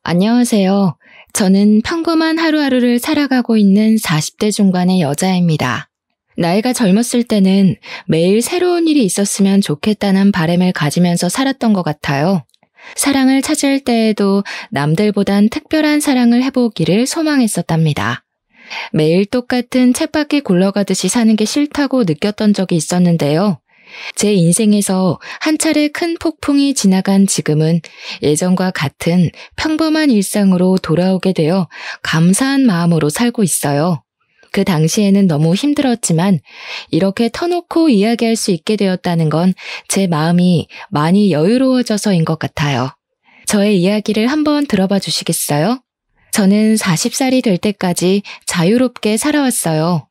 안녕하세요. 저는 평범한 하루하루를 살아가고 있는 40대 중반의 여자입니다. 나이가 젊었을 때는 매일 새로운 일이 있었으면 좋겠다는 바람을 가지면서 살았던 것 같아요. 사랑을 찾을 때에도 남들보단 특별한 사랑을 해보기를 소망했었답니다. 매일 똑같은 쳇바퀴 굴러가듯이 사는 게 싫다고 느꼈던 적이 있었는데요. 제 인생에서 한 차례 큰 폭풍이 지나간 지금은 예전과 같은 평범한 일상으로 돌아오게 되어 감사한 마음으로 살고 있어요. 그 당시에는 너무 힘들었지만 이렇게 터놓고 이야기할 수 있게 되었다는 건 제 마음이 많이 여유로워져서인 것 같아요. 저의 이야기를 한번 들어봐 주시겠어요? 저는 40살이 될 때까지 자유롭게 살아왔어요.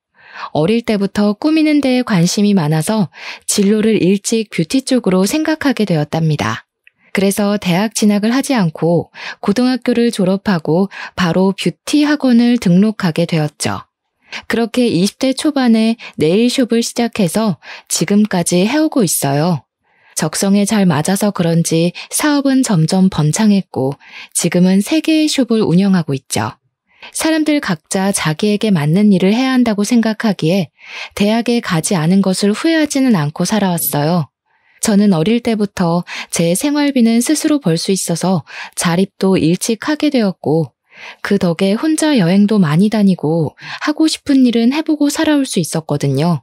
어릴 때부터 꾸미는 데에 관심이 많아서 진로를 일찍 뷰티 쪽으로 생각하게 되었답니다. 그래서 대학 진학을 하지 않고 고등학교를 졸업하고 바로 뷰티 학원을 등록하게 되었죠. 그렇게 20대 초반에 네일숍을 시작해서 지금까지 해오고 있어요. 적성에 잘 맞아서 그런지 사업은 점점 번창했고 지금은 3개의 숍을 운영하고 있죠. 사람들 각자 자기에게 맞는 일을 해야 한다고 생각하기에 대학에 가지 않은 것을 후회하지는 않고 살아왔어요. 저는 어릴 때부터 제 생활비는 스스로 벌 수 있어서 자립도 일찍 하게 되었고 그 덕에 혼자 여행도 많이 다니고 하고 싶은 일은 해보고 살아올 수 있었거든요.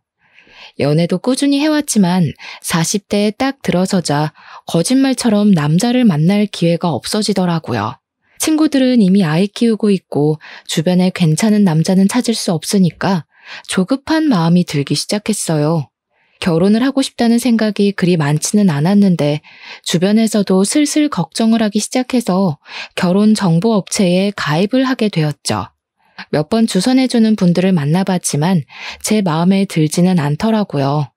연애도 꾸준히 해왔지만 40대에 딱 들어서자 거짓말처럼 남자를 만날 기회가 없어지더라고요. 친구들은 이미 아이 키우고 있고 주변에 괜찮은 남자는 찾을 수 없으니까 조급한 마음이 들기 시작했어요. 결혼을 하고 싶다는 생각이 그리 많지는 않았는데 주변에서도 슬슬 걱정을 하기 시작해서 결혼 정보 업체에 가입을 하게 되었죠. 몇 번 주선해주는 분들을 만나봤지만 제 마음에 들지는 않더라고요.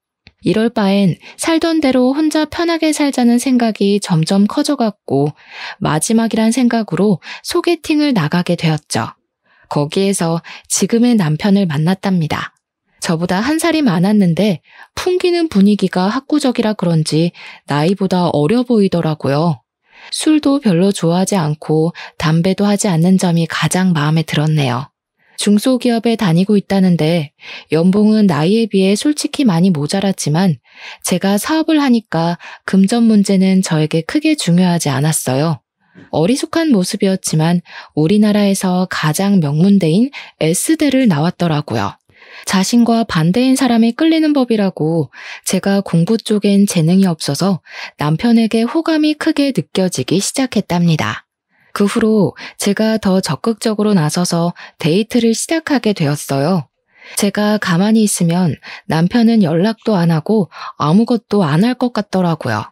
이럴 바엔 살던 대로 혼자 편하게 살자는 생각이 점점 커져갔고 마지막이란 생각으로 소개팅을 나가게 되었죠. 거기에서 지금의 남편을 만났답니다. 저보다 1살이 많았는데 풍기는 분위기가 학구적이라 그런지 나이보다 어려 보이더라고요. 술도 별로 좋아하지 않고 담배도 하지 않는 점이 가장 마음에 들었네요. 중소기업에 다니고 있다는데 연봉은 나이에 비해 솔직히 많이 모자랐지만 제가 사업을 하니까 금전 문제는 저에게 크게 중요하지 않았어요. 어리숙한 모습이었지만 우리나라에서 가장 명문대인 S대를 나왔더라고요. 자신과 반대인 사람이 끌리는 법이라고 제가 공부 쪽엔 재능이 없어서 남편에게 호감이 크게 느껴지기 시작했답니다. 그 후로 제가 더 적극적으로 나서서 데이트를 시작하게 되었어요. 제가 가만히 있으면 남편은 연락도 안 하고 아무것도 안 할 것 같더라고요.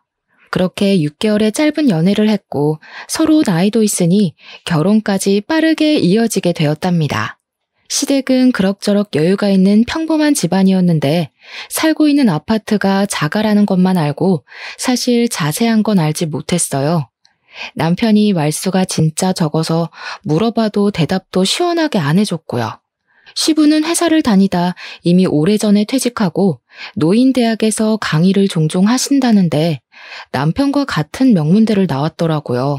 그렇게 6개월의 짧은 연애를 했고 서로 나이도 있으니 결혼까지 빠르게 이어지게 되었답니다. 시댁은 그럭저럭 여유가 있는 평범한 집안이었는데 살고 있는 아파트가 자가라는 것만 알고 사실 자세한 건 알지 못했어요. 남편이 말수가 진짜 적어서 물어봐도 대답도 시원하게 안 해줬고요. 시부는 회사를 다니다 이미 오래전에 퇴직하고 노인대학에서 강의를 종종 하신다는데 남편과 같은 명문대를 나왔더라고요.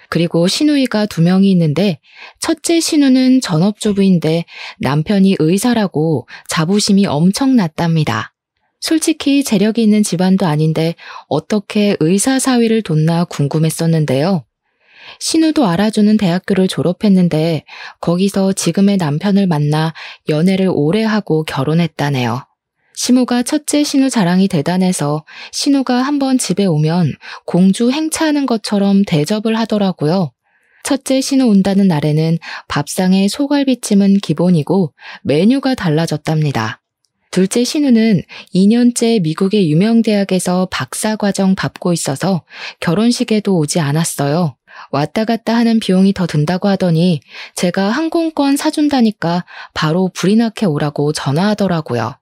그리고 시누이가 2명이 있는데 첫째 시누는 전업주부인데 남편이 의사라고 자부심이 엄청 났답니다. 솔직히 재력이 있는 집안도 아닌데 어떻게 의사 사위를 뒀나 궁금했었는데요. 신우도 알아주는 대학교를 졸업했는데 거기서 지금의 남편을 만나 연애를 오래 하고 결혼했다네요. 시모가 첫째 신우 자랑이 대단해서 신우가 한번 집에 오면 공주 행차하는 것처럼 대접을 하더라고요. 첫째 신우 온다는 날에는 밥상에 소갈비찜은 기본이고 메뉴가 달라졌답니다. 둘째 신우는 2년째 미국의 유명 대학에서 박사과정 밟고 있어서 결혼식에도 오지 않았어요. 왔다 갔다 하는 비용이 더 든다고 하더니 제가 항공권 사준다니까 바로 불이 나게 오라고 전화하더라고요.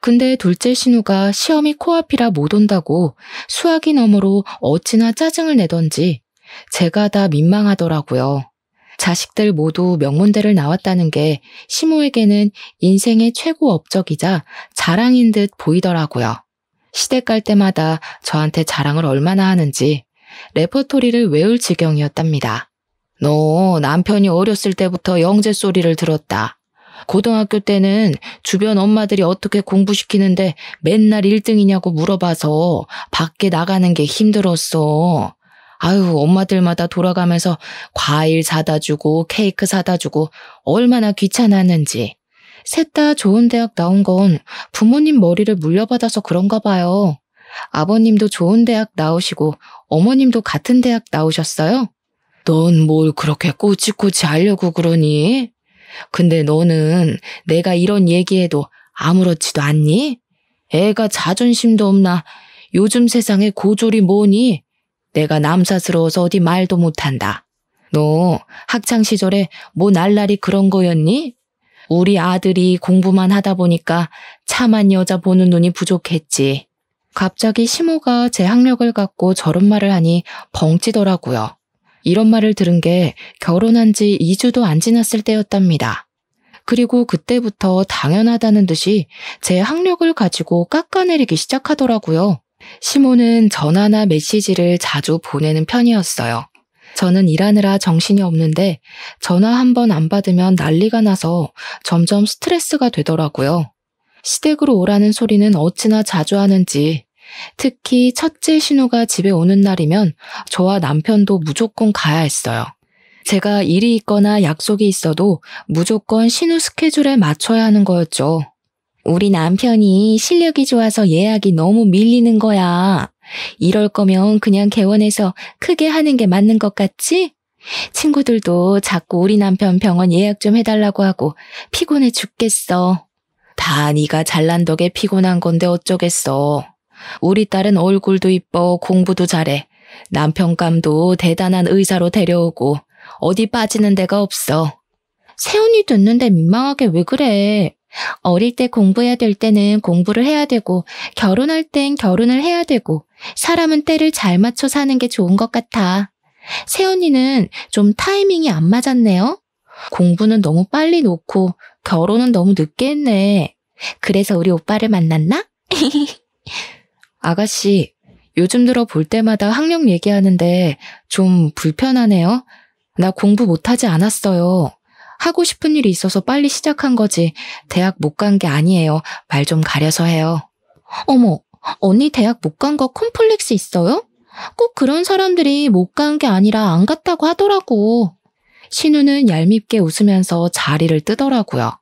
근데 둘째 신우가 시험이 코앞이라 못 온다고 수학이 너머로 어찌나 짜증을 내던지 제가 다 민망하더라고요. 자식들 모두 명문대를 나왔다는 게 시모에게는 인생의 최고 업적이자 자랑인 듯 보이더라고요. 시댁 갈 때마다 저한테 자랑을 얼마나 하는지 레퍼토리를 외울 지경이었답니다. 너 남편이 어렸을 때부터 영재 소리를 들었다. 고등학교 때는 주변 엄마들이 어떻게 공부시키는데 맨날 1등이냐고 물어봐서 밖에 나가는 게 힘들었어. 아유, 엄마들마다 돌아가면서 과일 사다 주고 케이크 사다 주고 얼마나 귀찮았는지. 셋 다 좋은 대학 나온 건 부모님 머리를 물려받아서 그런가 봐요. 아버님도 좋은 대학 나오시고 어머님도 같은 대학 나오셨어요? 넌 뭘 그렇게 꼬치꼬치 하려고 그러니? 근데 너는 내가 이런 얘기해도 아무렇지도 않니? 애가 자존심도 없나? 요즘 세상에 고졸이 뭐니? 내가 남사스러워서 어디 말도 못한다. 너 학창시절에 뭐 날라리 그런 거였니? 우리 아들이 공부만 하다 보니까 참한 여자 보는 눈이 부족했지. 갑자기 시모가 제 학력을 갖고 저런 말을 하니 벙찌더라고요. 이런 말을 들은 게 결혼한 지 2주도 안 지났을 때였답니다. 그리고 그때부터 당연하다는 듯이 제 학력을 가지고 깎아내리기 시작하더라고요. 시모는 전화나 메시지를 자주 보내는 편이었어요. 저는 일하느라 정신이 없는데 전화 한 번 안 받으면 난리가 나서 점점 스트레스가 되더라고요. 시댁으로 오라는 소리는 어찌나 자주 하는지, 특히 첫째 신우가 집에 오는 날이면 저와 남편도 무조건 가야 했어요. 제가 일이 있거나 약속이 있어도 무조건 신우 스케줄에 맞춰야 하는 거였죠. 우리 남편이 실력이 좋아서 예약이 너무 밀리는 거야. 이럴 거면 그냥 개원해서 크게 하는 게 맞는 것 같지? 친구들도 자꾸 우리 남편 병원 예약 좀 해달라고 하고 피곤해 죽겠어. 다 네가 잘난 덕에 피곤한 건데 어쩌겠어. 우리 딸은 얼굴도 이뻐 공부도 잘해. 남편감도 대단한 의사로 데려오고 어디 빠지는 데가 없어. 세훈이 됐는데 민망하게 왜 그래? 어릴 때 공부해야 될 때는 공부를 해야 되고 결혼할 땐 결혼을 해야 되고 사람은 때를 잘 맞춰 사는 게 좋은 것 같아. 세훈이는 좀 타이밍이 안 맞았네요. 공부는 너무 빨리 놓고 결혼은 너무 늦게 했네. 그래서 우리 오빠를 만났나? 아가씨, 요즘 들어 볼 때마다 학력 얘기하는데 좀 불편하네요. 나 공부 못하지 않았어요. 하고 싶은 일이 있어서 빨리 시작한 거지 대학 못 간 게 아니에요. 말 좀 가려서 해요. 어머, 언니 대학 못 간 거 콤플렉스 있어요? 꼭 그런 사람들이 못 간 게 아니라 안 갔다고 하더라고. 신우는 얄밉게 웃으면서 자리를 뜨더라고요.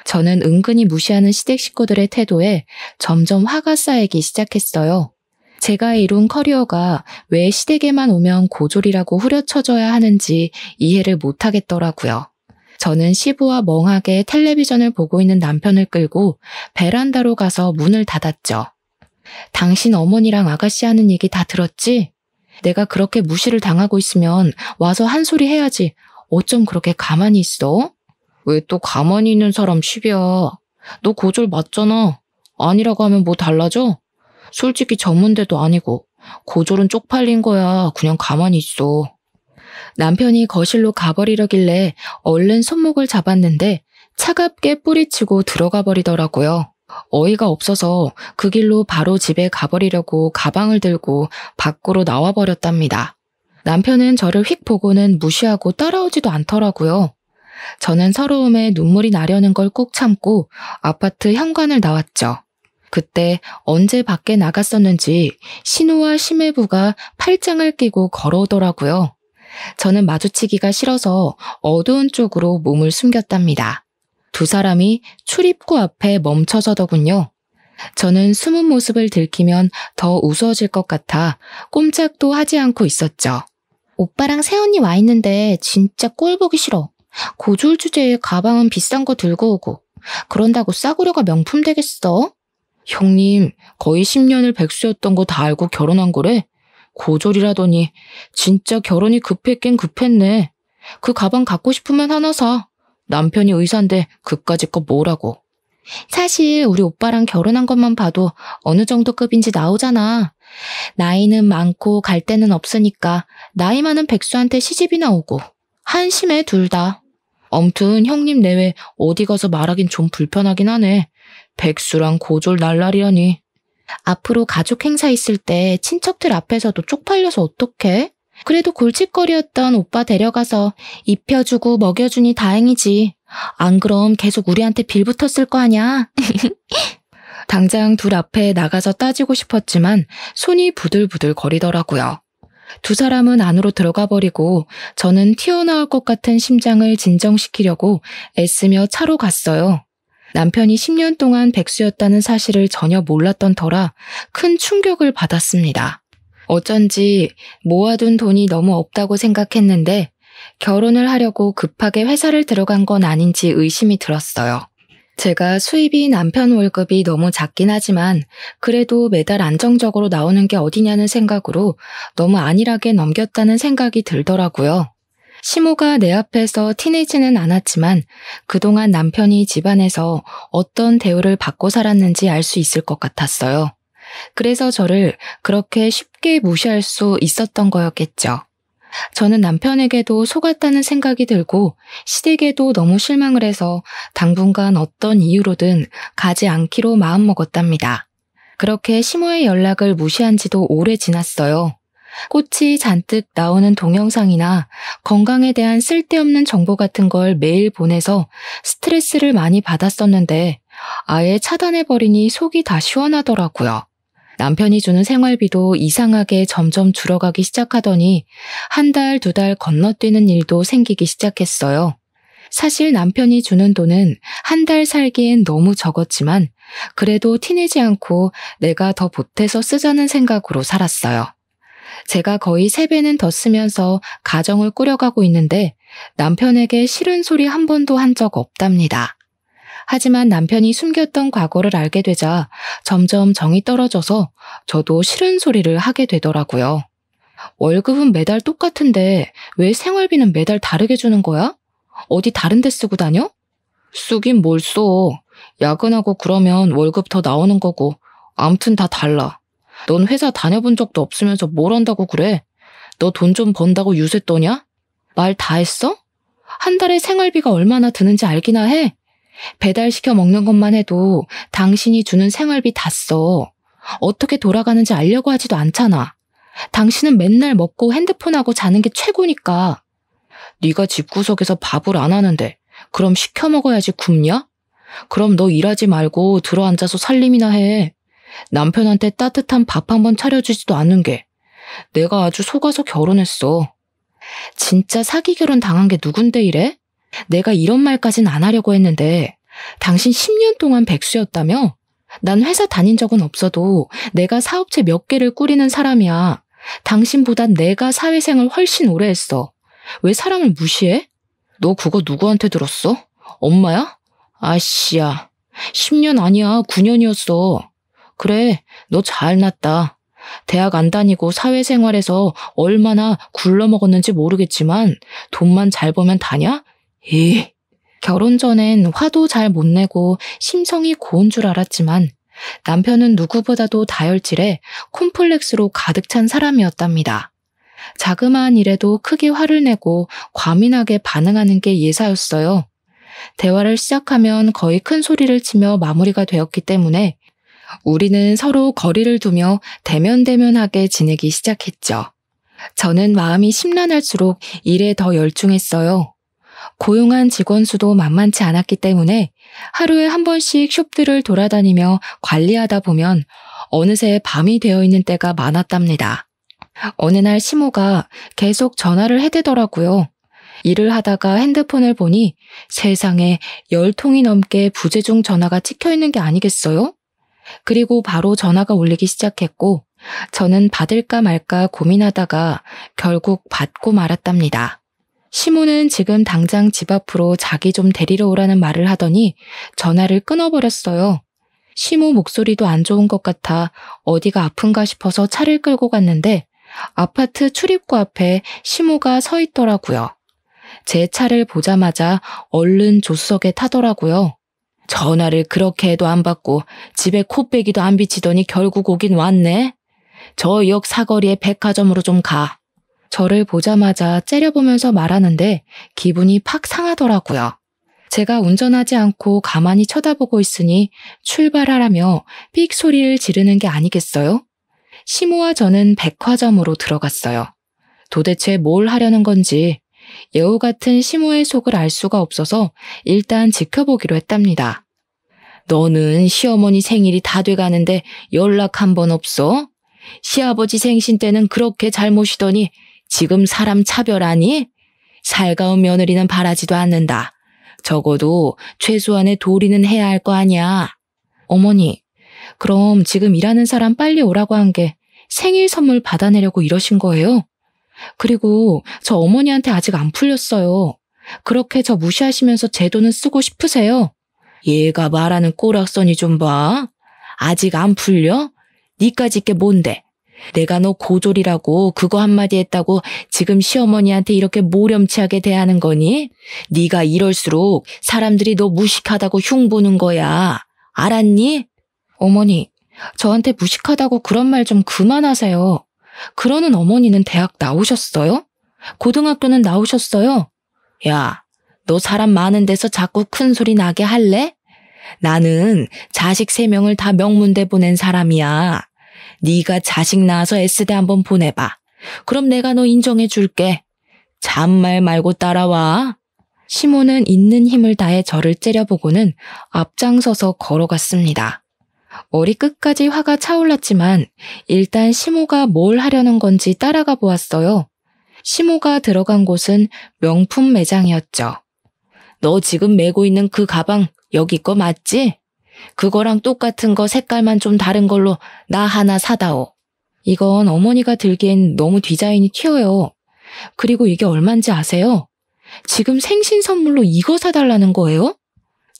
저는 은근히 무시하는 시댁 식구들의 태도에 점점 화가 쌓이기 시작했어요. 제가 이룬 커리어가 왜 시댁에만 오면 고졸이라고 후려쳐져야 하는지 이해를 못하겠더라고요. 저는 시부와 멍하게 텔레비전을 보고 있는 남편을 끌고 베란다로 가서 문을 닫았죠. 당신 어머니랑 아가씨 하는 얘기 다 들었지? 내가 그렇게 무시를 당하고 있으면 와서 한 소리 해야지. 어쩜 그렇게 가만히 있어? 왜 또 가만히 있는 사람 시비야? 너 고졸 맞잖아. 아니라고 하면 뭐 달라져? 솔직히 전문대도 아니고 고졸은 쪽팔린 거야. 그냥 가만히 있어. 남편이 거실로 가버리려길래 얼른 손목을 잡았는데 차갑게 뿌리치고 들어가 버리더라고요. 어이가 없어서 그 길로 바로 집에 가버리려고 가방을 들고 밖으로 나와버렸답니다. 남편은 저를 휙 보고는 무시하고 따라오지도 않더라고요. 저는 서러움에 눈물이 나려는 걸 꾹 참고 아파트 현관을 나왔죠. 그때 언제 밖에 나갔었는지 신우와 심해부가 팔짱을 끼고 걸어오더라고요. 저는 마주치기가 싫어서 어두운 쪽으로 몸을 숨겼답니다. 두 사람이 출입구 앞에 멈춰서더군요. 저는 숨은 모습을 들키면 더 우스워질 것 같아 꼼짝도 하지 않고 있었죠. 오빠랑 새언니 와 있는데 진짜 꼴 보기 싫어. 고졸 주제에 가방은 비싼 거 들고 오고 그런다고 싸구려가 명품 되겠어? 형님, 거의 10년을 백수였던 거 다 알고 결혼한 거래? 고졸이라더니 진짜 결혼이 급했긴 급했네. 그 가방 갖고 싶으면 하나 사. 남편이 의사인데 그까짓 거 뭐라고. 사실 우리 오빠랑 결혼한 것만 봐도 어느 정도 급인지 나오잖아. 나이는 많고 갈 데는 없으니까 나이 많은 백수한테 시집이나 오고 한심해 둘 다. 엄튼 형님 내외 어디 가서 말하긴 좀 불편하긴 하네. 백수랑 고졸 날라리라니. 앞으로 가족 행사 있을 때 친척들 앞에서도 쪽팔려서 어떡해? 그래도 골칫거리였던 오빠 데려가서 입혀주고 먹여주니 다행이지. 안 그럼 계속 우리한테 빌붙었을 거 아냐? 당장 둘 앞에 나가서 따지고 싶었지만 손이 부들부들 거리더라고요. 두 사람은 안으로 들어가 버리고 저는 튀어나올 것 같은 심장을 진정시키려고 애쓰며 차로 갔어요. 남편이 10년 동안 백수였다는 사실을 전혀 몰랐던 터라 큰 충격을 받았습니다. 어쩐지 모아둔 돈이 너무 없다고 생각했는데 결혼을 하려고 급하게 회사를 들어간 건 아닌지 의심이 들었어요. 제가 수입이 남편 월급이 너무 작긴 하지만 그래도 매달 안정적으로 나오는 게 어디냐는 생각으로 너무 안일하게 넘겼다는 생각이 들더라고요. 시모가 내 앞에서 티내지는 않았지만 그동안 남편이 집안에서 어떤 대우를 받고 살았는지 알 수 있을 것 같았어요. 그래서 저를 그렇게 쉽게 무시할 수 있었던 거였겠죠. 저는 남편에게도 속았다는 생각이 들고 시댁에도 너무 실망을 해서 당분간 어떤 이유로든 가지 않기로 마음먹었답니다. 그렇게 시모의 연락을 무시한 지도 오래 지났어요. 꽃이 잔뜩 나오는 동영상이나 건강에 대한 쓸데없는 정보 같은 걸 매일 보내서 스트레스를 많이 받았었는데 아예 차단해버리니 속이 다 시원하더라고요. 남편이 주는 생활비도 이상하게 점점 줄어가기 시작하더니 한 달, 두 달 건너뛰는 일도 생기기 시작했어요. 사실 남편이 주는 돈은 한 달 살기엔 너무 적었지만 그래도 티내지 않고 내가 더 보태서 쓰자는 생각으로 살았어요. 제가 거의 3배는 더 쓰면서 가정을 꾸려가고 있는데 남편에게 싫은 소리 한 번도 한 적 없답니다. 하지만 남편이 숨겼던 과거를 알게 되자 점점 정이 떨어져서 저도 싫은 소리를 하게 되더라고요. 월급은 매달 똑같은데 왜 생활비는 매달 다르게 주는 거야? 어디 다른 데 쓰고 다녀? 쓰긴 뭘 써. 야근하고 그러면 월급 더 나오는 거고 암튼 다 달라. 넌 회사 다녀본 적도 없으면서 뭘 한다고 그래? 너 돈 좀 번다고 유세 떠냐? 말 다 했어? 한 달에 생활비가 얼마나 드는지 알기나 해? 배달시켜 먹는 것만 해도 당신이 주는 생활비 다 써. 어떻게 돌아가는지 알려고 하지도 않잖아. 당신은 맨날 먹고 핸드폰하고 자는 게 최고니까. 네가 집구석에서 밥을 안 하는데 그럼 시켜 먹어야지 굶냐? 그럼 너 일하지 말고 들어앉아서 살림이나 해. 남편한테 따뜻한 밥 한 번 차려주지도 않는 게 내가 아주 속아서 결혼했어. 진짜 사기 결혼 당한 게 누군데 이래? 내가 이런 말까진 안 하려고 했는데 당신 10년 동안 백수였다며? 난 회사 다닌 적은 없어도 내가 사업체 몇 개를 꾸리는 사람이야. 당신보단 내가 사회생활 훨씬 오래 했어. 왜 사람을 무시해? 너 그거 누구한테 들었어? 엄마야? 아씨야. 10년 아니야. 9년이었어. 그래, 너 잘났다. 대학 안 다니고 사회생활에서 얼마나 굴러먹었는지 모르겠지만 돈만 잘 벌면 다냐? 결혼 전엔 화도 잘 못 내고 심성이 고운 줄 알았지만 남편은 누구보다도 다혈질에 콤플렉스로 가득 찬 사람이었답니다. 자그마한 일에도 크게 화를 내고 과민하게 반응하는 게 예사였어요. 대화를 시작하면 거의 큰 소리를 치며 마무리가 되었기 때문에 우리는 서로 거리를 두며 대면대면하게 지내기 시작했죠. 저는 마음이 심란할수록 일에 더 열중했어요. 고용한 직원 수도 만만치 않았기 때문에 하루에 한 번씩 숍들을 돌아다니며 관리하다 보면 어느새 밤이 되어 있는 때가 많았답니다. 어느 날 시모가 계속 전화를 해대더라고요. 일을 하다가 핸드폰을 보니 세상에 10통이 넘게 부재중 전화가 찍혀있는 게 아니겠어요? 그리고 바로 전화가 울리기 시작했고 저는 받을까 말까 고민하다가 결국 받고 말았답니다. 시모는 지금 당장 집 앞으로 자기 좀 데리러 오라는 말을 하더니 전화를 끊어버렸어요. 시모 목소리도 안 좋은 것 같아 어디가 아픈가 싶어서 차를 끌고 갔는데 아파트 출입구 앞에 시모가 서 있더라고요. 제 차를 보자마자 얼른 조수석에 타더라고요. 전화를 그렇게 해도 안 받고 집에 코빼기도 안 비치더니 결국 오긴 왔네. 저 역 사거리에 백화점으로 좀 가. 저를 보자마자 째려보면서 말하는데 기분이 팍 상하더라고요. 제가 운전하지 않고 가만히 쳐다보고 있으니 출발하라며 삑 소리를 지르는 게 아니겠어요? 시모와 저는 백화점으로 들어갔어요. 도대체 뭘 하려는 건지 여우 같은 시모의 속을 알 수가 없어서 일단 지켜보기로 했답니다. 너는 시어머니 생일이 다 돼가는데 연락 한 번 없어? 시아버지 생신 때는 그렇게 잘 모시더니 지금 사람 차별하니? 살가운 며느리는 바라지도 않는다. 적어도 최소한의 도리는 해야 할 거 아니야. 어머니, 그럼 지금 일하는 사람 빨리 오라고 한 게 생일 선물 받아내려고 이러신 거예요? 그리고 저 어머니한테 아직 안 풀렸어요. 그렇게 저 무시하시면서 제 돈은 쓰고 싶으세요? 얘가 말하는 꼬락서니 좀 봐. 아직 안 풀려? 니까짓 게 뭔데? 내가 너 고졸이라고 그거 한마디 했다고 지금 시어머니한테 이렇게 모렴치하게 대하는 거니? 네가 이럴수록 사람들이 너 무식하다고 흉보는 거야. 알았니? 어머니, 저한테 무식하다고 그런 말 좀 그만하세요. 그러는 어머니는 대학 나오셨어요? 고등학교는 나오셨어요? 야, 너 사람 많은 데서 자꾸 큰 소리 나게 할래? 나는 자식 3명을 다 명문대 보낸 사람이야. 네가 자식 낳아서 S대 한번 보내봐. 그럼 내가 너 인정해 줄게. 잔말 말고 따라와. 시모는 있는 힘을 다해 저를 째려보고는 앞장서서 걸어갔습니다. 머리 끝까지 화가 차올랐지만 일단 시모가 뭘 하려는 건지 따라가 보았어요. 시모가 들어간 곳은 명품 매장이었죠. 너 지금 메고 있는 그 가방 여기 거 맞지? 그거랑 똑같은 거 색깔만 좀 다른 걸로 나 하나 사다오. 이건 어머니가 들기엔 너무 디자인이 튀어요. 그리고 이게 얼만지 아세요? 지금 생신 선물로 이거 사달라는 거예요?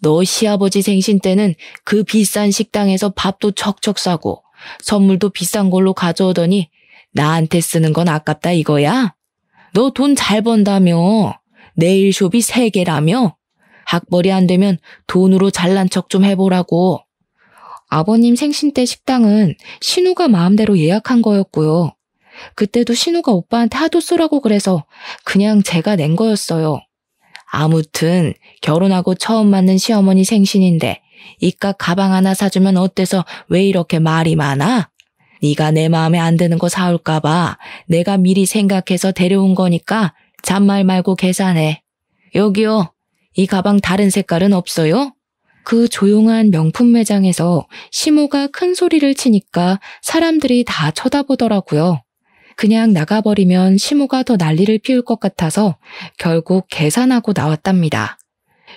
너 시아버지 생신 때는 그 비싼 식당에서 밥도 척척 사고 선물도 비싼 걸로 가져오더니 나한테 쓰는 건 아깝다 이거야? 너 돈 잘 번다며? 네일숍이 3개라며? 학벌이 안 되면 돈으로 잘난 척 좀 해보라고. 아버님 생신 때 식당은 신우가 마음대로 예약한 거였고요. 그때도 신우가 오빠한테 하도 쏘라고 그래서 그냥 제가 낸 거였어요. 아무튼 결혼하고 처음 맞는 시어머니 생신인데 이깟 가방 하나 사주면 어때서 왜 이렇게 말이 많아? 네가 내 마음에 안 드는 거 사올까 봐 내가 미리 생각해서 데려온 거니까 잔말 말고 계산해. 여기요. 이 가방 다른 색깔은 없어요? 그 조용한 명품 매장에서 시모가 큰 소리를 치니까 사람들이 다 쳐다보더라고요. 그냥 나가버리면 시모가 더 난리를 피울 것 같아서 결국 계산하고 나왔답니다.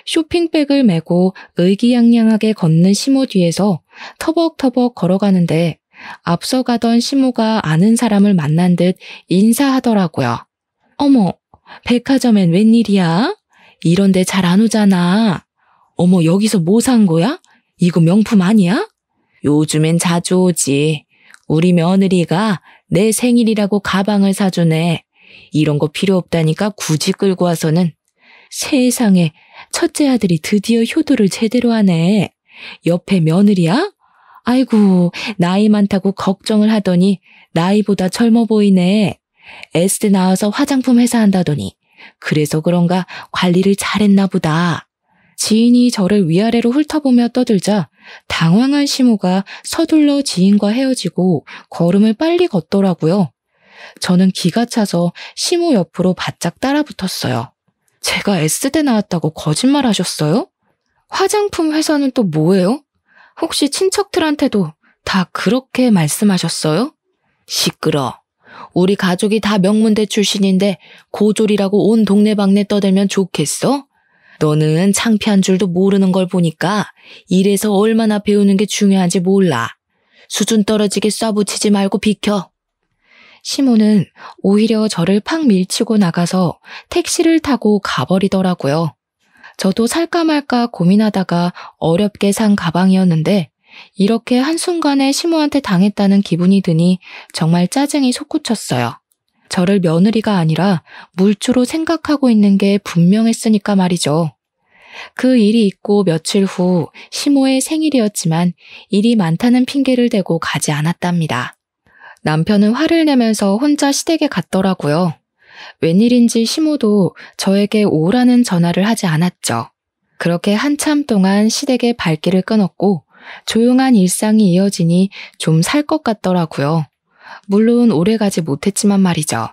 쇼핑백을 메고 의기양양하게 걷는 시모 뒤에서 터벅터벅 걸어가는데 앞서 가던 시모가 아는 사람을 만난 듯 인사하더라고요. 어머, 백화점엔 웬일이야? 이런 데 잘 안 오잖아. 어머, 여기서 뭐 산 거야? 이거 명품 아니야? 요즘엔 자주 오지. 우리 며느리가 내 생일이라고 가방을 사주네. 이런 거 필요 없다니까 굳이 끌고 와서는. 세상에, 첫째 아들이 드디어 효도를 제대로 하네. 옆에 며느리야? 아이고, 나이 많다고 걱정을 하더니 나이보다 젊어 보이네. S대 나와서 화장품 회사 한다더니 그래서 그런가 관리를 잘했나 보다. 지인이 저를 위아래로 훑어보며 떠들자 당황한 시모가 서둘러 지인과 헤어지고 걸음을 빨리 걷더라고요. 저는 기가 차서 시모 옆으로 바짝 따라붙었어요. 제가 S대 나왔다고 거짓말 하셨어요? 화장품 회사는 또 뭐예요? 혹시 친척들한테도 다 그렇게 말씀하셨어요? 시끄러. 우리 가족이 다 명문대 출신인데 고졸이라고 온 동네방네 떠들면 좋겠어? 너는 창피한 줄도 모르는 걸 보니까 일에서 얼마나 배우는 게 중요한지 몰라. 수준 떨어지게 쏴붙이지 말고 비켜. 시모는 오히려 저를 팍 밀치고 나가서 택시를 타고 가버리더라고요. 저도 살까 말까 고민하다가 어렵게 산 가방이었는데 이렇게 한순간에 시모한테 당했다는 기분이 드니 정말 짜증이 솟구쳤어요. 저를 며느리가 아니라 물주로 생각하고 있는 게 분명했으니까 말이죠. 그 일이 있고 며칠 후 시모의 생일이었지만 일이 많다는 핑계를 대고 가지 않았답니다. 남편은 화를 내면서 혼자 시댁에 갔더라고요. 웬일인지 시모도 저에게 오라는 전화를 하지 않았죠. 그렇게 한참 동안 시댁의 발길을 끊었고 조용한 일상이 이어지니 좀 살 것 같더라고요. 물론 오래 가지 못했지만 말이죠.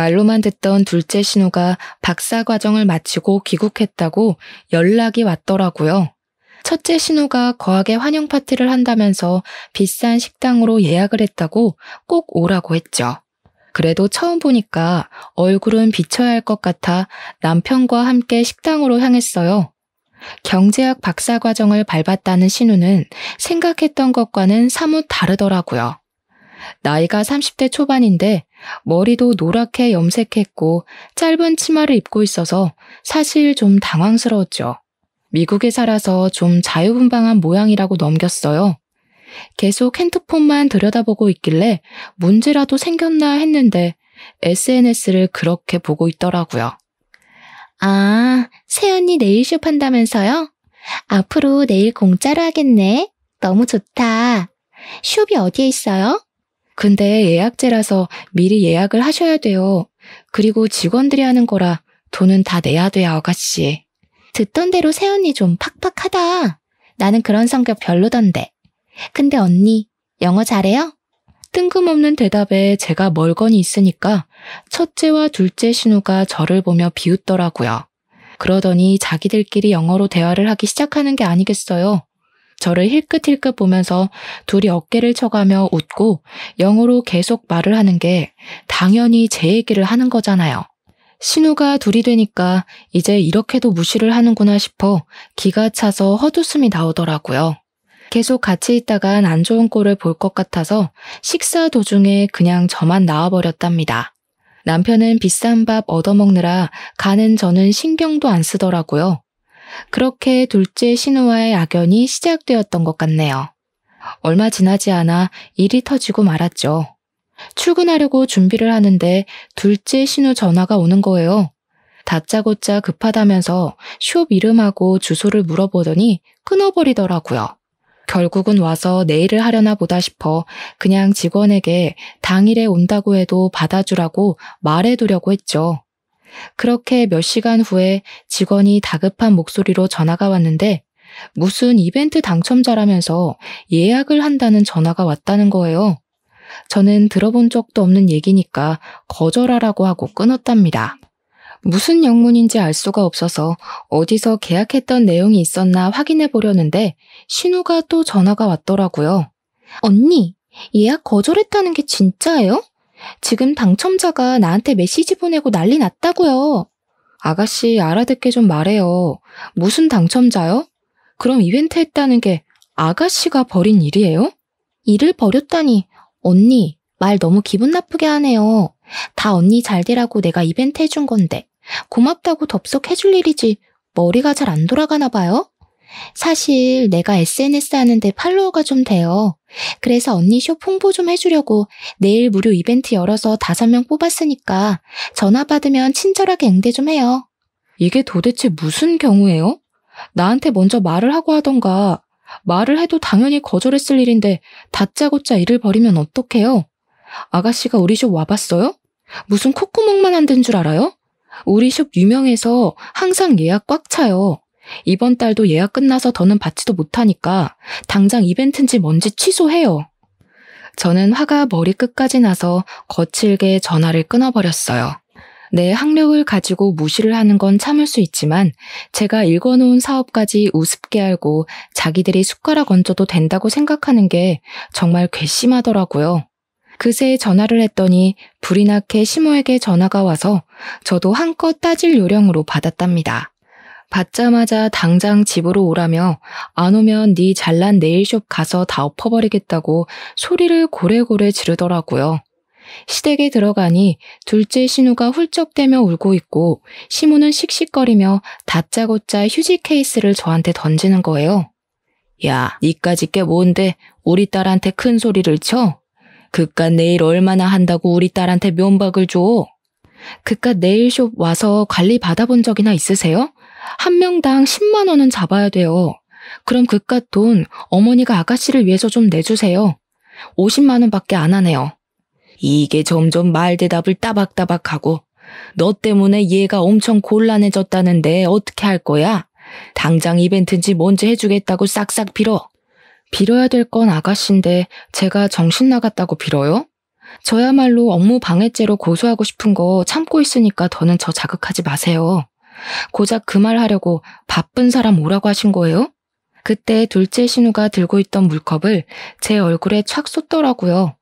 말로만 듣던 둘째 신우가 박사 과정을 마치고 귀국했다고 연락이 왔더라고요. 첫째 신우가 거하게 환영 파티를 한다면서 비싼 식당으로 예약을 했다고 꼭 오라고 했죠. 그래도 처음 보니까 얼굴은 비쳐야 할 것 같아 남편과 함께 식당으로 향했어요. 경제학 박사 과정을 밟았다는 신우는 생각했던 것과는 사뭇 다르더라고요. 나이가 30대 초반인데 머리도 노랗게 염색했고 짧은 치마를 입고 있어서 사실 좀 당황스러웠죠. 미국에 살아서 좀 자유분방한 모양이라고 넘겼어요. 계속 핸드폰만 들여다보고 있길래 문제라도 생겼나 했는데 SNS를 그렇게 보고 있더라고요. 아, 새언니 네일숍 한다면서요? 앞으로 네일 공짜로 하겠네. 너무 좋다. 숍이 어디에 있어요? 근데 예약제라서 미리 예약을 하셔야 돼요. 그리고 직원들이 하는 거라 돈은 다 내야 돼요, 아가씨. 듣던 대로 새언니 좀 팍팍하다. 나는 그런 성격 별로던데. 근데 언니, 영어 잘해요? 뜬금없는 대답에 제가 멀거니 있으니까 첫째와 둘째 신우가 저를 보며 비웃더라고요. 그러더니 자기들끼리 영어로 대화를 하기 시작하는 게 아니겠어요. 저를 힐끗힐끗 보면서 둘이 어깨를 쳐가며 웃고 영어로 계속 말을 하는 게 당연히 제 얘기를 하는 거잖아요. 신우가 둘이 되니까 이제 이렇게도 무시를 하는구나 싶어 기가 차서 헛웃음이 나오더라고요. 계속 같이 있다간 안 좋은 꼴을 볼 것 같아서 식사 도중에 그냥 저만 나와버렸답니다. 남편은 비싼 밥 얻어먹느라 가는 저는 신경도 안 쓰더라고요. 그렇게 둘째 신우와의 악연이 시작되었던 것 같네요. 얼마 지나지 않아 일이 터지고 말았죠. 출근하려고 준비를 하는데 둘째 신우 전화가 오는 거예요. 다짜고짜 급하다면서 숍 이름하고 주소를 물어보더니 끊어버리더라고요. 결국은 와서 내일을 하려나 보다 싶어 그냥 직원에게 당일에 온다고 해도 받아주라고 말해두려고 했죠. 그렇게 몇 시간 후에 직원이 다급한 목소리로 전화가 왔는데 무슨 이벤트 당첨자라면서 예약을 한다는 전화가 왔다는 거예요. 저는 들어본 적도 없는 얘기니까 거절하라고 하고 끊었답니다. 무슨 영문인지 알 수가 없어서 어디서 계약했던 내용이 있었나 확인해 보려는데 신우가 또 전화가 왔더라고요. 언니, 예약 거절했다는 게 진짜예요? 지금 당첨자가 나한테 메시지 보내고 난리 났다고요. 아가씨 알아듣게 좀 말해요. 무슨 당첨자요? 그럼 이벤트 했다는 게 아가씨가 벌인 일이에요? 일을 벌였다니. 언니, 말 너무 기분 나쁘게 하네요. 다 언니 잘 되라고 내가 이벤트 해준 건데 고맙다고 덥석 해줄 일이지 머리가 잘 안 돌아가나 봐요? 사실 내가 SNS 하는데 팔로워가 좀 돼요. 그래서 언니 숍 홍보 좀 해주려고 내일 무료 이벤트 열어서 5명 뽑았으니까 전화 받으면 친절하게 응대 좀 해요. 이게 도대체 무슨 경우예요? 나한테 먼저 말을 하고 하던가. 말을 해도 당연히 거절했을 일인데 다짜고짜 일을 벌이면 어떡해요? 아가씨가 우리 숍 와봤어요? 무슨 콧구멍만 안 든 줄 알아요? 우리 숍 유명해서 항상 예약 꽉 차요. 이번 달도 예약 끝나서 더는 받지도 못하니까 당장 이벤트인지 뭔지 취소해요. 저는 화가 머리끝까지 나서 거칠게 전화를 끊어버렸어요. 내 학력을 가지고 무시를 하는 건 참을 수 있지만 제가 읽어놓은 사업까지 우습게 알고 자기들이 숟가락 얹어도 된다고 생각하는 게 정말 괘씸하더라고요. 그새 전화를 했더니 불이 나게 시모에게 전화가 와서 저도 한껏 따질 요령으로 받았답니다. 받자마자 당장 집으로 오라며 안 오면 네 잘난 네일숍 가서 다 엎어버리겠다고 소리를 고래고래 지르더라고요. 시댁에 들어가니 둘째 신우가 훌쩍대며 울고 있고 시모는 씩씩거리며 다짜고짜 휴지 케이스를 저한테 던지는 거예요. 야, 니까짓 게 뭔데 우리 딸한테 큰 소리를 쳐? 그깟 네일 얼마나 한다고 우리 딸한테 면박을 줘? 그깟 네일숍 와서 관리 받아본 적이나 있으세요? 한 명당 10만 원은 잡아야 돼요. 그럼 그깟 돈 어머니가 아가씨를 위해서 좀 내주세요. 50만 원밖에 안 하네요. 이게 점점 말 대답을 따박따박하고 너 때문에 얘가 엄청 곤란해졌다는데 어떻게 할 거야? 당장 이벤트인지 뭔지 해주겠다고 싹싹 빌어. 빌어야 될 건 아가씨인데 제가 정신 나갔다고 빌어요? 저야말로 업무 방해죄로 고소하고 싶은 거 참고 있으니까 더는 저 자극하지 마세요. 고작 그 말 하려고 바쁜 사람 오라고 하신 거예요? 그때 둘째 신우가 들고 있던 물컵을 제 얼굴에 착 쏟더라고요.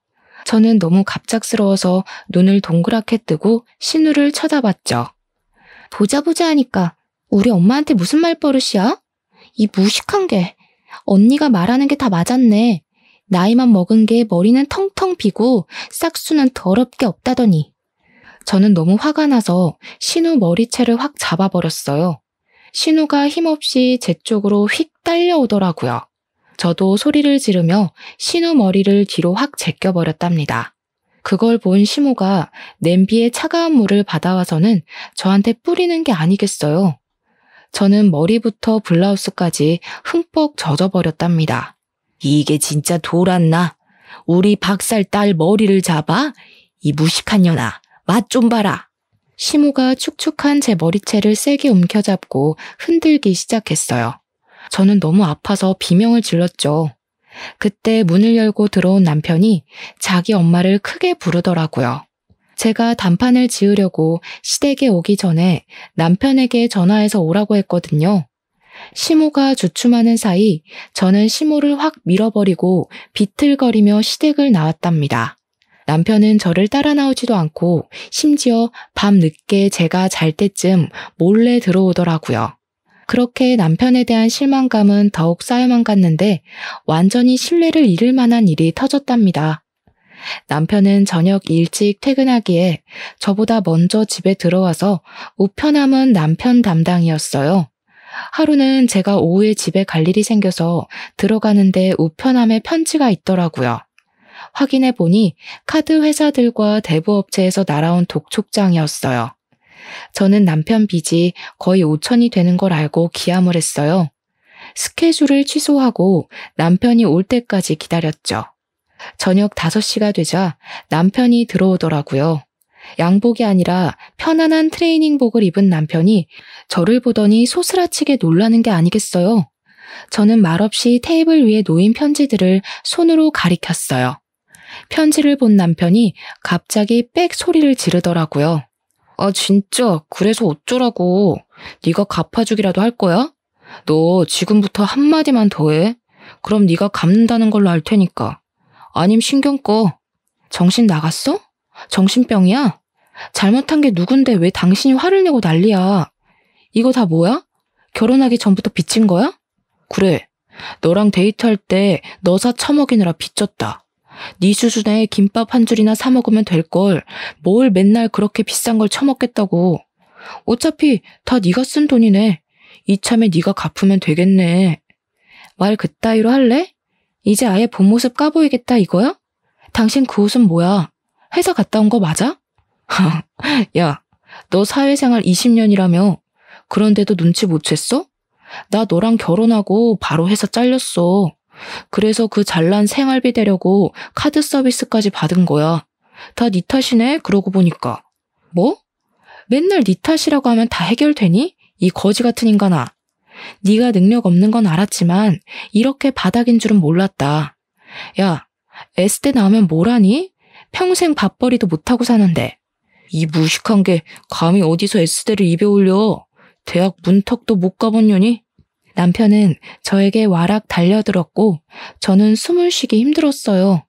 저는 너무 갑작스러워서 눈을 동그랗게 뜨고 신우를 쳐다봤죠. 보자 하니까 우리 엄마한테 무슨 말버릇이야? 이 무식한 게. 언니가 말하는 게 다 맞았네. 나이만 먹은 게 머리는 텅텅 비고 싹수는 더럽게 없다더니. 저는 너무 화가 나서 신우 머리채를 확 잡아버렸어요. 신우가 힘없이 제 쪽으로 휙 딸려오더라고요. 저도 소리를 지르며 신우 머리를 뒤로 확 제껴버렸답니다. 그걸 본 시모가 냄비에 차가운 물을 받아와서는 저한테 뿌리는 게 아니겠어요. 저는 머리부터 블라우스까지 흠뻑 젖어버렸답니다. 이게 진짜 돌았나? 우리 박살 딸 머리를 잡아? 이 무식한 년아, 맛 좀 봐라. 시모가 축축한 제 머리채를 세게 움켜잡고 흔들기 시작했어요. 저는 너무 아파서 비명을 질렀죠. 그때 문을 열고 들어온 남편이 자기 엄마를 크게 부르더라고요. 제가 단판을 지으려고 시댁에 오기 전에 남편에게 전화해서 오라고 했거든요. 시모가 주춤하는 사이 저는 시모를 확 밀어버리고 비틀거리며 시댁을 나왔답니다. 남편은 저를 따라 나오지도 않고 심지어 밤 늦게 제가 잘 때쯤 몰래 들어오더라고요. 그렇게 남편에 대한 실망감은 더욱 쌓여만 갔는데 완전히 신뢰를 잃을 만한 일이 터졌답니다. 남편은 저녁 일찍 퇴근하기에 저보다 먼저 집에 들어와서 우편함은 남편 담당이었어요. 하루는 제가 오후에 집에 갈 일이 생겨서 들어가는데 우편함에 편지가 있더라고요. 확인해 보니 카드 회사들과 대부업체에서 날아온 독촉장이었어요. 저는 남편 빚이 거의 5천이 되는 걸 알고 기함을 했어요. 스케줄을 취소하고 남편이 올 때까지 기다렸죠. 저녁 5시가 되자 남편이 들어오더라고요. 양복이 아니라 편안한 트레이닝복을 입은 남편이 저를 보더니 소스라치게 놀라는 게 아니겠어요. 저는 말없이 테이블 위에 놓인 편지들을 손으로 가리켰어요. 편지를 본 남편이 갑자기 빽 소리를 지르더라고요. 아 진짜 그래서 어쩌라고. 네가 갚아주기라도 할 거야? 너 지금부터 한마디만 더 해. 그럼 네가 갚는다는 걸로 알 테니까. 아님 신경 꺼. 정신 나갔어? 정신병이야? 잘못한 게 누군데 왜 당신이 화를 내고 난리야. 이거 다 뭐야? 결혼하기 전부터 빚진 거야? 그래. 너랑 데이트할 때 너 사 처먹이느라 빚졌다. 네 수준에 김밥 한 줄이나 사 먹으면 될 걸 뭘 맨날 그렇게 비싼 걸 처먹겠다고. 어차피 다 네가 쓴 돈이네. 이참에 네가 갚으면 되겠네. 말 그따위로 할래? 이제 아예 본 모습 까보이겠다 이거야? 당신 그 옷은 뭐야? 회사 갔다 온 거 맞아? 야, 너 사회생활 20년이라며. 그런데도 눈치 못 챘어? 나 너랑 결혼하고 바로 회사 잘렸어. 그래서 그 잘난 생활비 대려고 카드 서비스까지 받은 거야. 다 네 탓이네, 그러고 보니까. 뭐? 맨날 네 탓이라고 하면 다 해결되니? 이 거지 같은 인간아. 네가 능력 없는 건 알았지만 이렇게 바닥인 줄은 몰랐다. 야, S대 나오면 뭘 하니? 평생 밥벌이도 못하고 사는데. 이 무식한 게 감히 어디서 S대를 입에 올려. 대학 문턱도 못 가본 년이? 남편은 저에게 와락 달려들었고 저는 숨을 쉬기 힘들었어요.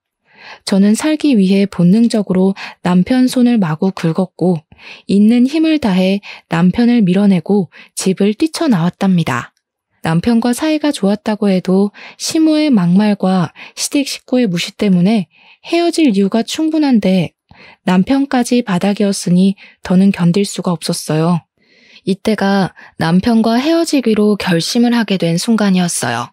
저는 살기 위해 본능적으로 남편 손을 마구 긁었고 있는 힘을 다해 남편을 밀어내고 집을 뛰쳐나왔답니다. 남편과 사이가 좋았다고 해도 시모의 막말과 시댁 식구의 무시 때문에 헤어질 이유가 충분한데 남편까지 바닥이었으니 더는 견딜 수가 없었어요. 이때가 남편과 헤어지기로 결심을 하게 된 순간이었어요.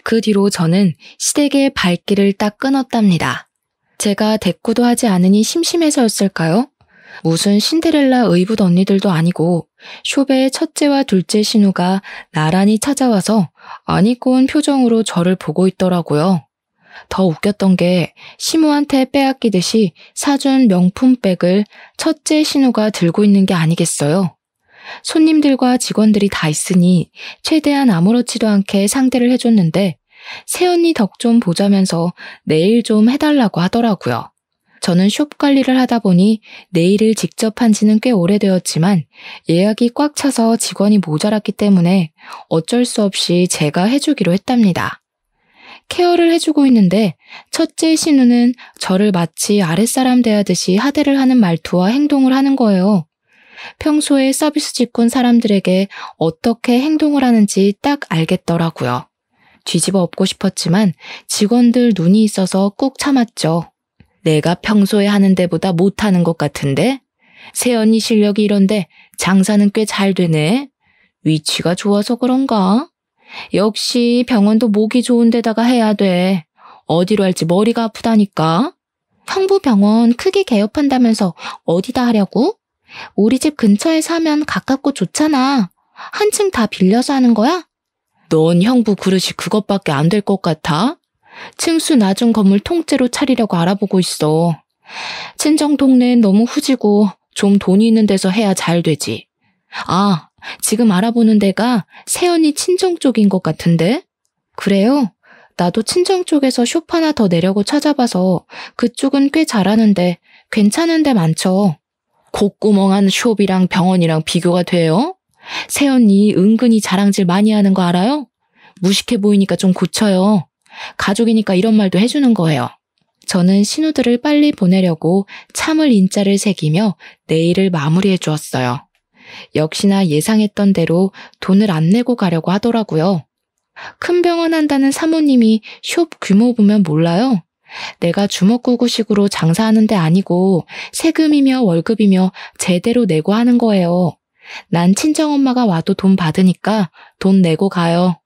그 뒤로 저는 시댁의 발길을 딱 끊었답니다. 제가 대꾸도 하지 않으니 심심해서였을까요? 무슨 신데렐라 의붓 언니들도 아니고 쇼베의 첫째와 둘째 신우가 나란히 찾아와서 안 입고 온 표정으로 저를 보고 있더라고요. 더 웃겼던 게 시모한테 빼앗기듯이 사준 명품백을 첫째 신우가 들고 있는 게 아니겠어요. 손님들과 직원들이 다 있으니 최대한 아무렇지도 않게 상대를 해줬는데 새언니 덕 좀 보자면서 내일 좀 해달라고 하더라고요. 저는 숍 관리를 하다 보니 네일을 직접 한 지는 꽤 오래되었지만 예약이 꽉 차서 직원이 모자랐기 때문에 어쩔 수 없이 제가 해주기로 했답니다. 케어를 해주고 있는데 첫째 신우는 저를 마치 아랫사람 대하듯이 하대를 하는 말투와 행동을 하는 거예요. 평소에 서비스 직군 사람들에게 어떻게 행동을 하는지 딱 알겠더라고요. 뒤집어 엎고 싶었지만 직원들 눈이 있어서 꾹 참았죠. 내가 평소에 하는 데보다 못하는 것 같은데? 새언니 실력이 이런데 장사는 꽤 잘 되네. 위치가 좋아서 그런가? 역시 병원도 목이 좋은 데다가 해야 돼. 어디로 할지 머리가 아프다니까. 형부 병원 크게 개업한다면서 어디다 하려고? 우리 집 근처에서 하면 가깝고 좋잖아. 한층 다 빌려서 하는 거야? 넌 형부 그릇이 그것밖에 안 될 것 같아? 층수 낮은 건물 통째로 차리려고 알아보고 있어. 친정 동네엔 너무 후지고 좀 돈이 있는 데서 해야 잘 되지. 아, 지금 알아보는 데가 새언니 친정 쪽인 것 같은데? 그래요? 나도 친정 쪽에서 숍 하나 더 내려고 찾아봐서 그쪽은 꽤 잘하는데 괜찮은 데 많죠. 콧구멍한 숍이랑 병원이랑 비교가 돼요? 새언니 은근히 자랑질 많이 하는 거 알아요? 무식해 보이니까 좀 고쳐요. 가족이니까 이런 말도 해주는 거예요. 저는 신우들을 빨리 보내려고 참을 인자를 새기며 네일을 마무리해 주었어요. 역시나 예상했던 대로 돈을 안 내고 가려고 하더라고요. 큰 병원 한다는 사모님이 숍 규모 보면 몰라요. 내가 주먹구구식으로 장사하는 데 아니고 세금이며 월급이며 제대로 내고 하는 거예요. 난 친정엄마가 와도 돈 받으니까 돈 내고 가요.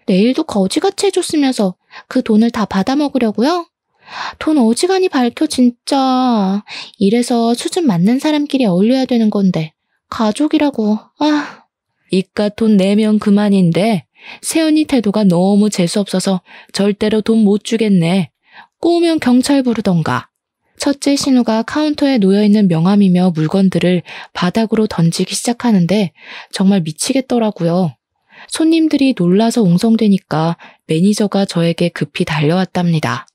내일도 거지같이 해줬으면서 그 돈을 다 받아먹으려고요? 돈 어지간히 밝혀 진짜. 이래서 수준 맞는 사람끼리 어울려야 되는 건데 가족이라고. 아. 이깟 돈 내면 그만인데 새언니 태도가 너무 재수없어서 절대로 돈 못 주겠네. 꼬우면 경찰 부르던가. 첫째 신우가 카운터에 놓여있는 명함이며 물건들을 바닥으로 던지기 시작하는데 정말 미치겠더라고요. 손님들이 놀라서 웅성대니까 매니저가 저에게 급히 달려왔답니다.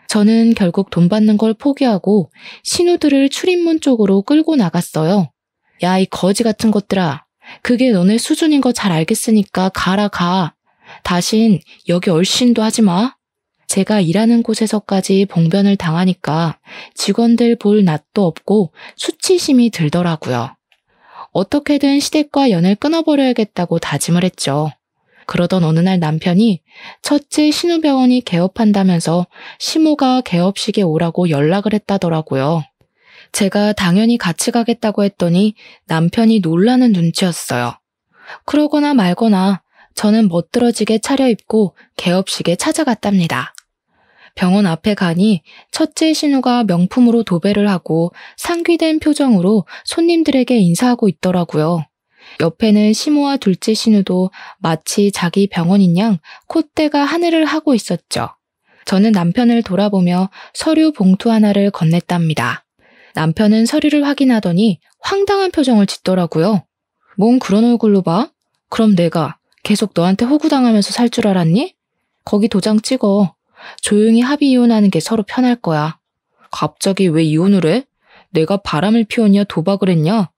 저는 결국 돈 받는 걸 포기하고 신우들을 출입문 쪽으로 끌고 나갔어요. 야, 이 거지 같은 것들아. 그게 너네 수준인 거 잘 알겠으니까 가라 가. 다신 여기 얼씬도 하지 마. 제가 일하는 곳에서까지 봉변을 당하니까 직원들 볼 낯도 없고 수치심이 들더라고요. 어떻게든 시댁과 연을 끊어버려야겠다고 다짐을 했죠. 그러던 어느 날 남편이 첫째 신우병원이 개업한다면서 시모가 개업식에 오라고 연락을 했다더라고요. 제가 당연히 같이 가겠다고 했더니 남편이 놀라는 눈치였어요. 그러거나 말거나 저는 멋들어지게 차려입고 개업식에 찾아갔답니다. 병원 앞에 가니 첫째 신우가 명품으로 도배를 하고 상귀된 표정으로 손님들에게 인사하고 있더라고요. 옆에는 시모와 둘째 신우도 마치 자기 병원인 양 콧대가 하늘을 하고 있었죠. 저는 남편을 돌아보며 서류 봉투 하나를 건넸답니다. 남편은 서류를 확인하더니 황당한 표정을 짓더라고요. 뭔 그런 얼굴로 봐? 그럼 내가 계속 너한테 호구당하면서 살 줄 알았니? 거기 도장 찍어. 조용히 합의 이혼하는 게 서로 편할 거야. 갑자기 왜 이혼을 해? 내가 바람을 피웠냐 도박을 했냐?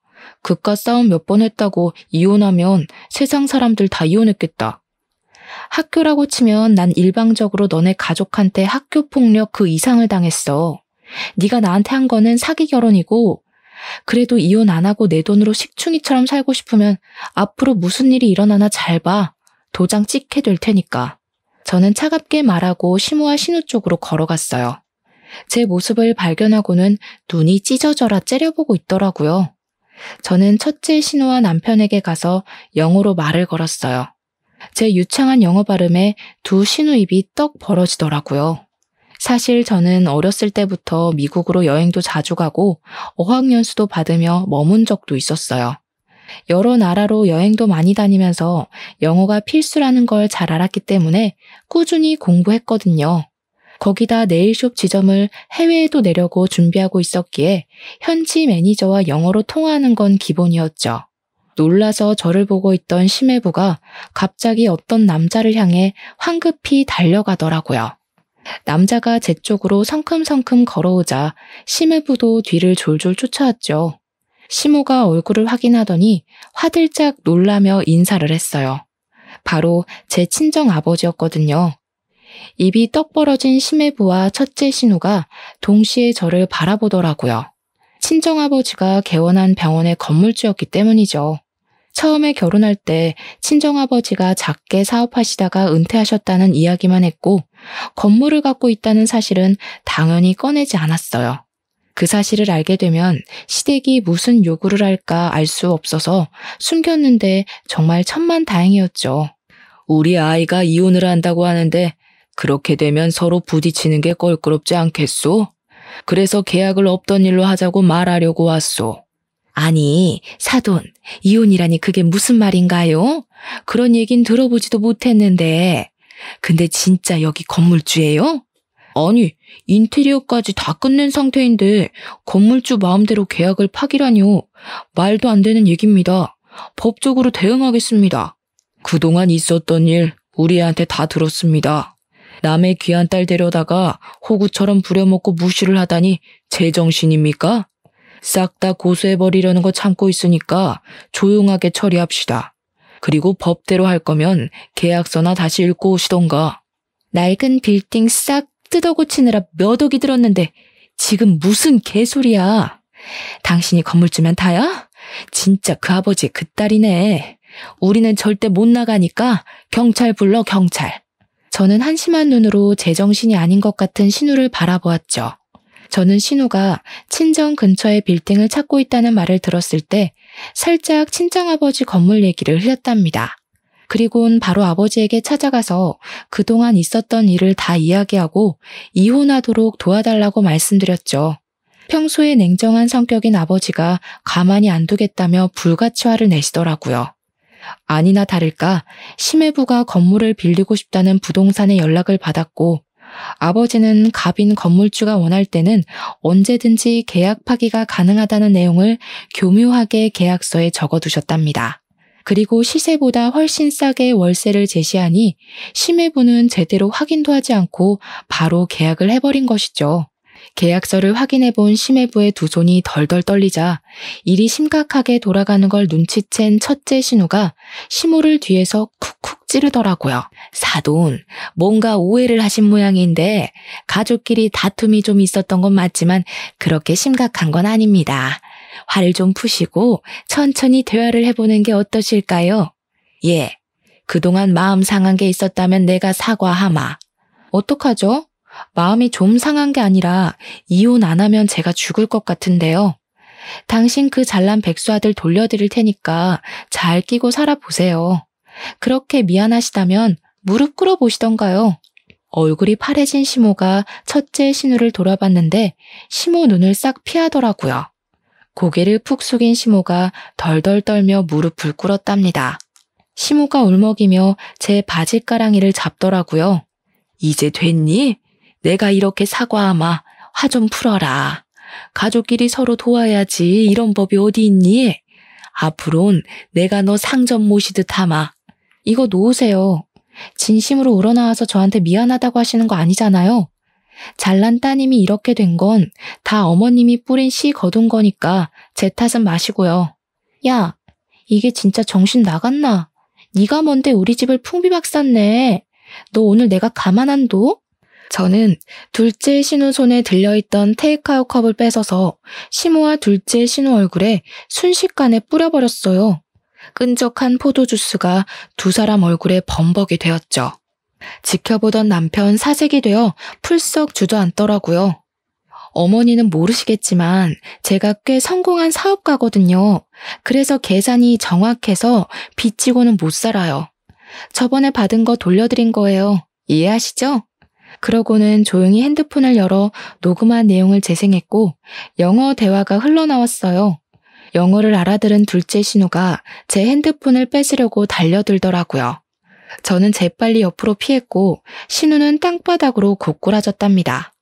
그깟 싸움 몇 번 했다고 이혼하면 세상 사람들 다 이혼했겠다. 학교라고 치면 난 일방적으로 너네 가족한테 학교 폭력 그 이상을 당했어. 네가 나한테 한 거는 사기 결혼이고 그래도 이혼 안 하고 내 돈으로 식충이처럼 살고 싶으면 앞으로 무슨 일이 일어나나 잘 봐. 도장 찍게 될 테니까. 저는 차갑게 말하고 시모와 신우 쪽으로 걸어갔어요. 제 모습을 발견하고는 눈이 찢어져라 째려보고 있더라고요. 저는 첫째 신우와 남편에게 가서 영어로 말을 걸었어요. 제 유창한 영어 발음에 두 신우 입이 떡 벌어지더라고요. 사실 저는 어렸을 때부터 미국으로 여행도 자주 가고 어학연수도 받으며 머문 적도 있었어요. 여러 나라로 여행도 많이 다니면서 영어가 필수라는 걸 잘 알았기 때문에 꾸준히 공부했거든요. 거기다 네일숍 지점을 해외에도 내려고 준비하고 있었기에 현지 매니저와 영어로 통화하는 건 기본이었죠. 놀라서 저를 보고 있던 심해부가 갑자기 어떤 남자를 향해 황급히 달려가더라고요. 남자가 제 쪽으로 성큼성큼 걸어오자 심해부도 뒤를 졸졸 쫓아왔죠. 시모가 얼굴을 확인하더니 화들짝 놀라며 인사를 했어요. 바로 제 친정 아버지였거든요. 입이 떡 벌어진 심해부와 첫째 신우가 동시에 저를 바라보더라고요. 친정아버지가 개원한 병원의 건물주였기 때문이죠. 처음에 결혼할 때 친정아버지가 작게 사업하시다가 은퇴하셨다는 이야기만 했고 건물을 갖고 있다는 사실은 당연히 꺼내지 않았어요. 그 사실을 알게 되면 시댁이 무슨 요구를 할까 알 수 없어서 숨겼는데 정말 천만다행이었죠. 우리 아이가 이혼을 한다고 하는데 그렇게 되면 서로 부딪히는 게 껄끄럽지 않겠소? 그래서 계약을 없던 일로 하자고 말하려고 왔소. 아니, 사돈, 이혼이라니 그게 무슨 말인가요? 그런 얘긴 들어보지도 못했는데. 근데 진짜 여기 건물주예요? 아니, 인테리어까지 다 끝낸 상태인데 건물주 마음대로 계약을 파기라뇨. 말도 안 되는 얘기입니다. 법적으로 대응하겠습니다. 그동안 있었던 일 우리 애한테 다 들었습니다. 남의 귀한 딸 데려다가 호구처럼 부려먹고 무시를 하다니 제정신입니까? 싹 다 고소해버리려는 거 참고 있으니까 조용하게 처리합시다. 그리고 법대로 할 거면 계약서나 다시 읽고 오시던가. 낡은 빌딩 싹 뜯어고치느라 몇 억이 들었는데 지금 무슨 개소리야. 당신이 건물주면 다야? 진짜 그 아버지 그 딸이네. 우리는 절대 못 나가니까 경찰 불러, 경찰. 저는 한심한 눈으로 제정신이 아닌 것 같은 신우를 바라보았죠. 저는 신우가 친정 근처의 빌딩을 찾고 있다는 말을 들었을 때 살짝 친정아버지 건물 얘기를 흘렸답니다. 그리고는 바로 아버지에게 찾아가서 그동안 있었던 일을 다 이야기하고 이혼하도록 도와달라고 말씀드렸죠. 평소에 냉정한 성격인 아버지가 가만히 안 두겠다며 불같이 화를 내시더라고요. 아니나 다를까 심해부가 건물을 빌리고 싶다는 부동산에 연락을 받았고 아버지는 갑인 건물주가 원할 때는 언제든지 계약 파기가 가능하다는 내용을 교묘하게 계약서에 적어두셨답니다. 그리고 시세보다 훨씬 싸게 월세를 제시하니 심해부는 제대로 확인도 하지 않고 바로 계약을 해버린 것이죠. 계약서를 확인해본 심해부의 두 손이 덜덜 떨리자 일이 심각하게 돌아가는 걸 눈치챈 첫째 신우가 시모를 뒤에서 쿡쿡 찌르더라고요. 사돈, 뭔가 오해를 하신 모양인데 가족끼리 다툼이 좀 있었던 건 맞지만 그렇게 심각한 건 아닙니다. 화를 좀 푸시고 천천히 대화를 해보는 게 어떠실까요? 예, 그동안 마음 상한 게 있었다면 내가 사과하마. 어떡하죠? 마음이 좀 상한 게 아니라 이혼 안 하면 제가 죽을 것 같은데요. 당신 그 잘난 백수 아들 돌려드릴 테니까 잘 끼고 살아보세요. 그렇게 미안하시다면 무릎 꿇어 보시던가요. 얼굴이 파래진 시모가 첫째 신우를 돌아봤는데 시모 눈을 싹 피하더라고요. 고개를 푹 숙인 시모가 덜덜 떨며 무릎을 꿇었답니다. 시모가 울먹이며 제 바지가랑이를 잡더라고요. 이제 됐니? 내가 이렇게 사과하마. 화 좀 풀어라. 가족끼리 서로 도와야지. 이런 법이 어디 있니? 앞으론 내가 너 상점 모시듯 하마. 이거 놓으세요. 진심으로 우러나와서 저한테 미안하다고 하시는 거 아니잖아요. 잘난 따님이 이렇게 된 건 다 어머님이 뿌린 씨 거둔 거니까 제 탓은 마시고요. 야, 이게 진짜 정신 나갔나? 네가 뭔데 우리 집을 풍비박쌌네. 너 오늘 내가 가만 안 둬? 저는 둘째 신우 손에 들려있던 테이크아웃 컵을 뺏어서 시모와 둘째 신우 얼굴에 순식간에 뿌려버렸어요. 끈적한 포도주스가 두 사람 얼굴에 범벅이 되었죠. 지켜보던 남편 사색이 되어 풀썩 주저앉더라고요. 어머니는 모르시겠지만 제가 꽤 성공한 사업가거든요. 그래서 계산이 정확해서 빚지고는 못 살아요. 저번에 받은 거 돌려드린 거예요. 이해하시죠? 그러고는 조용히 핸드폰을 열어 녹음한 내용을 재생했고 영어 대화가 흘러나왔어요. 영어를 알아들은 둘째 신우가 제 핸드폰을 뺏으려고 달려들더라고요. 저는 재빨리 옆으로 피했고 신우는 땅바닥으로 고꾸라졌답니다.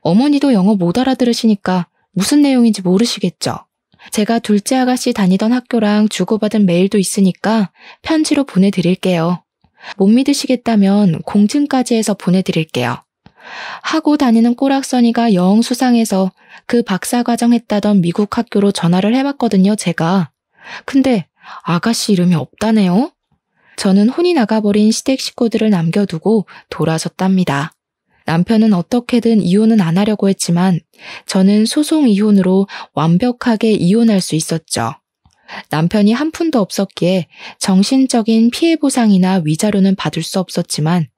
어머니도 영어 못 알아들으시니까 무슨 내용인지 모르시겠죠? 제가 둘째 아가씨 다니던 학교랑 주고받은 메일도 있으니까 편지로 보내드릴게요. 못 믿으시겠다면 공증까지 해서 보내드릴게요. 하고 다니는 꼬락서니가 영 수상해서 그 박사과정 했다던 미국 학교로 전화를 해봤거든요, 제가. 근데 아가씨 이름이 없다네요. 저는 혼이 나가버린 시댁 식구들을 남겨두고 돌아섰답니다. 남편은 어떻게든 이혼은 안 하려고 했지만 저는 소송 이혼으로 완벽하게 이혼할 수 있었죠. 남편이 한 푼도 없었기에 정신적인 피해 보상이나 위자료는 받을 수 없었지만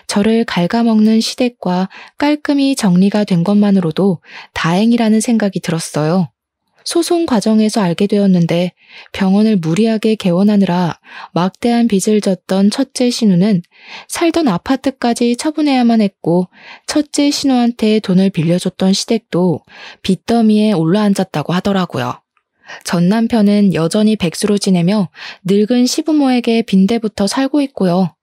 저를 갉아먹는 시댁과 깔끔히 정리가 된 것만으로도 다행이라는 생각이 들었어요. 소송 과정에서 알게 되었는데 병원을 무리하게 개원하느라 막대한 빚을 졌던 첫째 신우는 살던 아파트까지 처분해야만 했고 첫째 신우한테 돈을 빌려줬던 시댁도 빚더미에 올라앉았다고 하더라고요. 전 남편은 여전히 백수로 지내며 늙은 시부모에게 빈대부터 살고 있고요.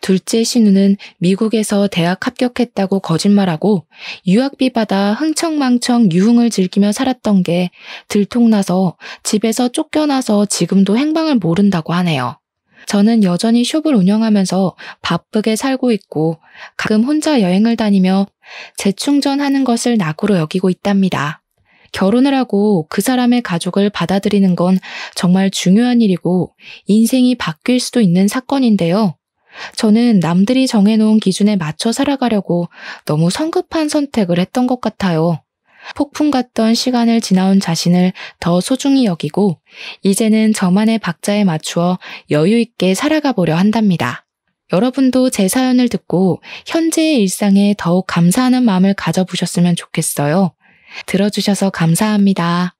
둘째 신우는 미국에서 대학 합격했다고 거짓말하고 유학비 받아 흥청망청 유흥을 즐기며 살았던 게 들통나서 집에서 쫓겨나서 지금도 행방을 모른다고 하네요. 저는 여전히 숍을 운영하면서 바쁘게 살고 있고 가끔 혼자 여행을 다니며 재충전하는 것을 낙으로 여기고 있답니다. 결혼을 하고 그 사람의 가족을 받아들이는 건 정말 중요한 일이고 인생이 바뀔 수도 있는 사건인데요. 저는 남들이 정해놓은 기준에 맞춰 살아가려고 너무 성급한 선택을 했던 것 같아요. 폭풍 같던 시간을 지나온 자신을 더 소중히 여기고 이제는 저만의 박자에 맞추어 여유 있게 살아가 보려 한답니다. 여러분도 제 사연을 듣고 현재의 일상에 더욱 감사하는 마음을 가져보셨으면 좋겠어요. 들어주셔서 감사합니다.